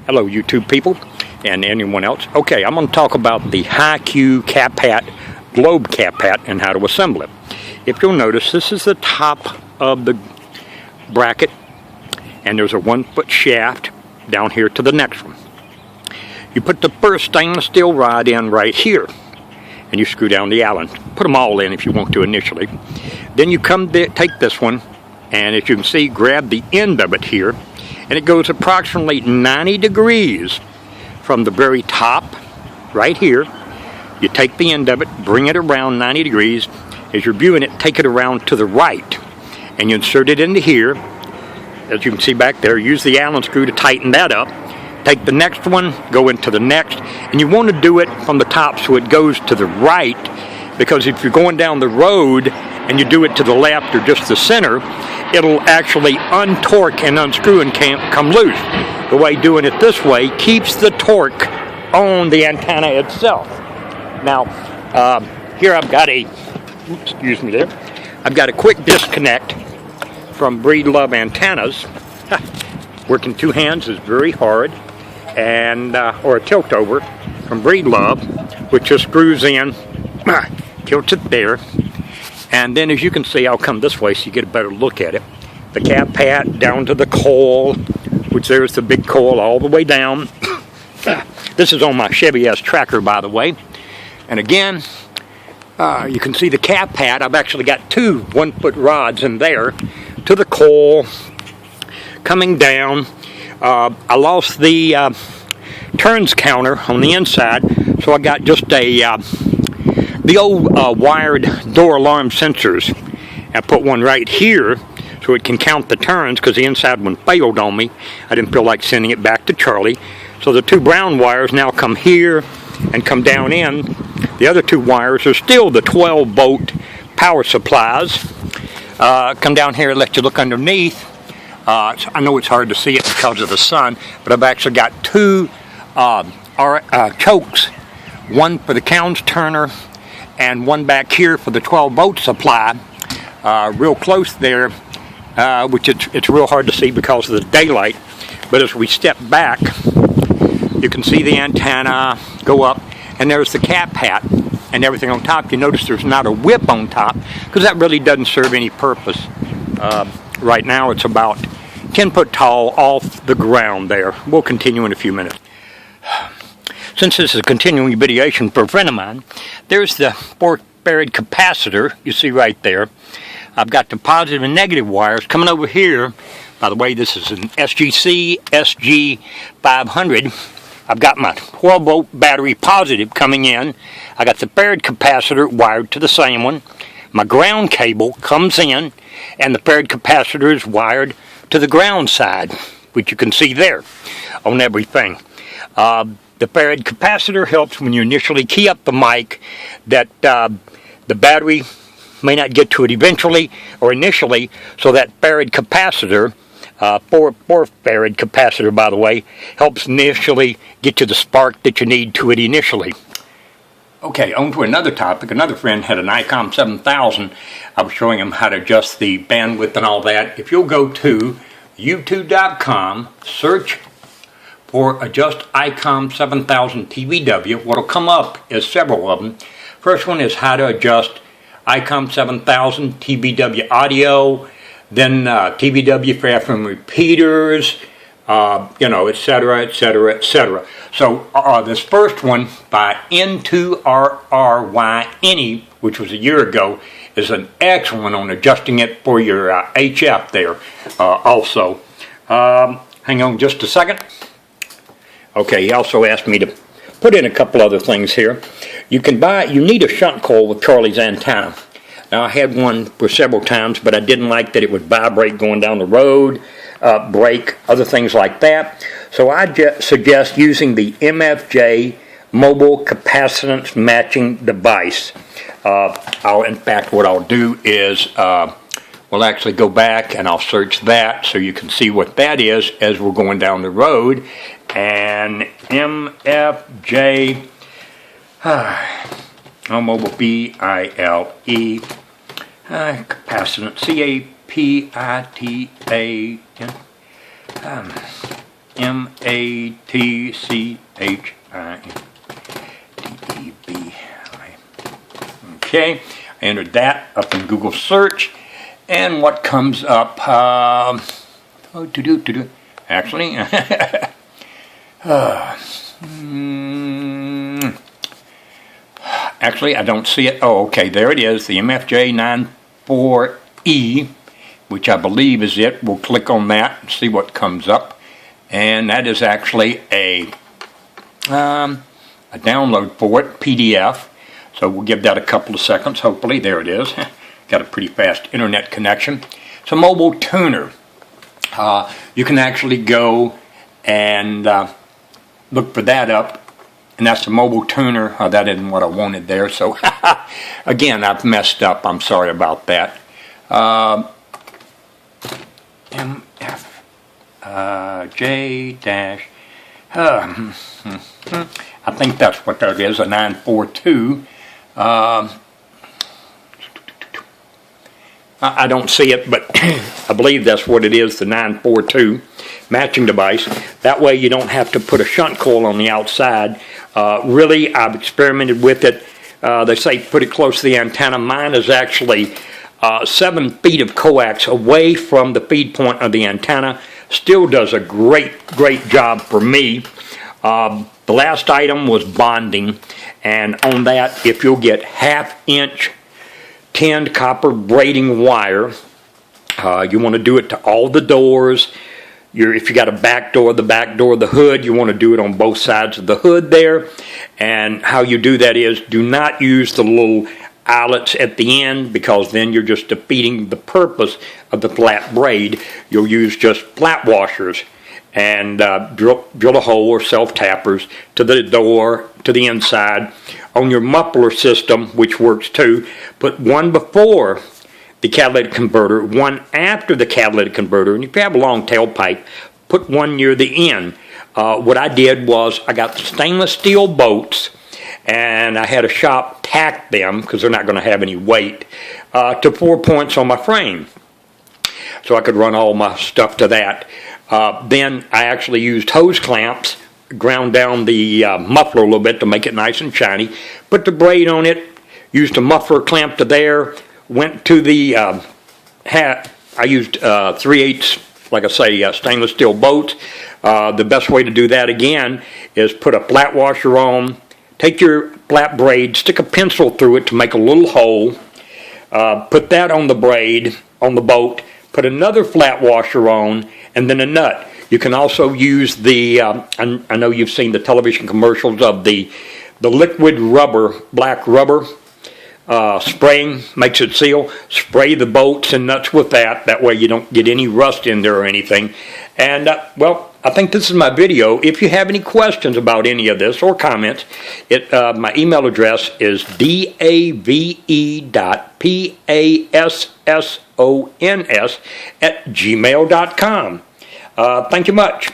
Hello YouTube people and anyone else. Okay, I'm going to talk about the Hi-Q cap hat, globe cap hat, and how to assemble it. If you'll notice, this is the top of the bracket, and there's a 1-foot shaft down here to the next one. You put the first stainless steel rod in right here, and you screw down the Allen. Put them all in if you want to initially. Then you take this one, and as you can see, grab the end of it here, and it goes approximately 90 degrees from the very top, right here. You take the end of it, bring it around 90 degrees. As you're viewing it, take it around to the right, and you insert it into here. As you can see back there, use the Allen screw to tighten that up. Take the next one, go into the next, and you want to do it from the top so it goes to the right, because if you're going down the road and you do it to the left or just the center, it'll actually untorque and unscrew and can't come loose. The way doing it this way keeps the torque on the antenna itself. Now, here I've got I've got a quick disconnect from Breedlove antennas. Working two hands is very hard, and or a tilt over from Breedlove, which just screws in, tilts it there. And then as you can see, I'll come this way so you get a better look at it. The cap hat down to the coil, which there's the big coil all the way down. This is on my Chevy S Tracker, by the way. And again, you can see the cap hat. I've actually got two 1-foot rods in there to the coil coming down. I lost the turns counter on the inside, so I got just the old wired door alarm sensors. I put one right here so it can count the turns, because the inside one failed on me. I didn't feel like sending it back to Charlie. So the two brown wires now come here and come down in. The other two wires are still the 12-volt power supplies. Come down here and let you look underneath. I know it's hard to see it because of the sun, but I've actually got two chokes. One for the Counts turner and one back here for the 12-volt supply, real close there, which it's real hard to see because of the daylight. But as we step back, you can see the antenna go up, and there's the cap hat and everything on top. You notice there's not a whip on top, because that really doesn't serve any purpose. Right now it's about 10 foot tall off the ground there. We'll continue in a few minutes. Since this is a continuing videation for a friend of mine, there's the 4-farad capacitor you see right there. I've got the positive and negative wires coming over here. By the way, this is an SGC SG500. I've got my 12-volt battery positive coming in. I got the farad capacitor wired to the same one. My ground cable comes in, and the farad capacitor is wired to the ground side, which you can see there on everything. The farad capacitor helps when you initially key up the mic that the battery may not get to it eventually or initially, so that farad capacitor, 4 farad capacitor by the way, helps initially get you the spark that you need to it initially. Okay, on to another topic. Another friend had an ICOM 7000. I was showing him how to adjust the bandwidth and all that. If you'll go to youtube.com, search for adjust ICOM 7000 TBW, what'll come up is several of them. First one is how to adjust ICOM 7000 TBW audio, then TBW for FM repeaters, etc., etc., etc. So this first one by N2RRYNE, which was a year ago, is an excellent on adjusting it for your HF there also. Hang on just a second. Okay, he also asked me to put in a couple other things here. You need a shunt coil with Charlie's antenna. Now, I had one for several times, but I didn't like that it would vibrate going down the road, break, other things like that. So I suggest using the MFJ mobile capacitance matching device. In fact, what I'll do is we'll actually go back and I'll search that so you can see what that is as we're going down the road. And MFJ mobile BILE capacitance CAPITAN M-A-T-C-H-I-N-D-E-B-I. Okay, I entered that up in Google search, and what comes up? Actually, actually, I don't see it. Oh, okay, there it is, the MFJ94E, which I believe is it. We'll click on that and see what comes up. And that is actually a download for it, PDF. So we'll give that a couple of seconds, hopefully. There it is. Got a pretty fast internet connection. It's a mobile tuner. You can actually go and look for that up. And that's the mobile tuner. That isn't what I wanted there. So, again, I've messed up. I'm sorry about that. MFJ dash. I think that's what that is, a 942. I don't see it, but I believe that's what it is, the 942 matching device. That way you don't have to put a shunt coil on the outside. Really, I've experimented with it. They say put it close to the antenna. Mine is actually 7 feet of coax away from the feed point of the antenna. Still does a great job for me. The last item was bonding, and on that, if you'll get 1/2-inch tinned copper braiding wire, you want to do it to all the doors. If you got a back door, the back door of the hood, you want to do it on both sides of the hood there. And how you do that is, do not use the little eyelets at the end, because then you're just defeating the purpose of the flat braid. You'll use just flat washers and drill a hole or self-tappers to the door, to the inside. On your muffler system, which works too, put one before the catalytic converter, one after the catalytic converter, and if you have a long tailpipe, put one near the end. What I did was I got stainless steel bolts, and I had a shop tack them, because they're not going to have any weight, to 4 points on my frame, so I could run all my stuff to that. Then I actually used hose clamps, ground down the muffler a little bit to make it nice and shiny, put the braid on it, used a muffler clamp to there, went to the hat. I used 3/8, like I say, stainless steel bolts. The best way to do that again is put a flat washer on, take your flat braid, stick a pencil through it to make a little hole, put that on the braid, on the bolt, put another flat washer on, and then a nut. You can also use the, I know you've seen the television commercials of the liquid rubber, black rubber, spraying, makes it seal. Spray the bolts and nuts with that. That way you don't get any rust in there or anything. And, well, I think this is my video. If you have any questions about any of this or comments, my email address is dave.passons@gmail.com. Thank you much.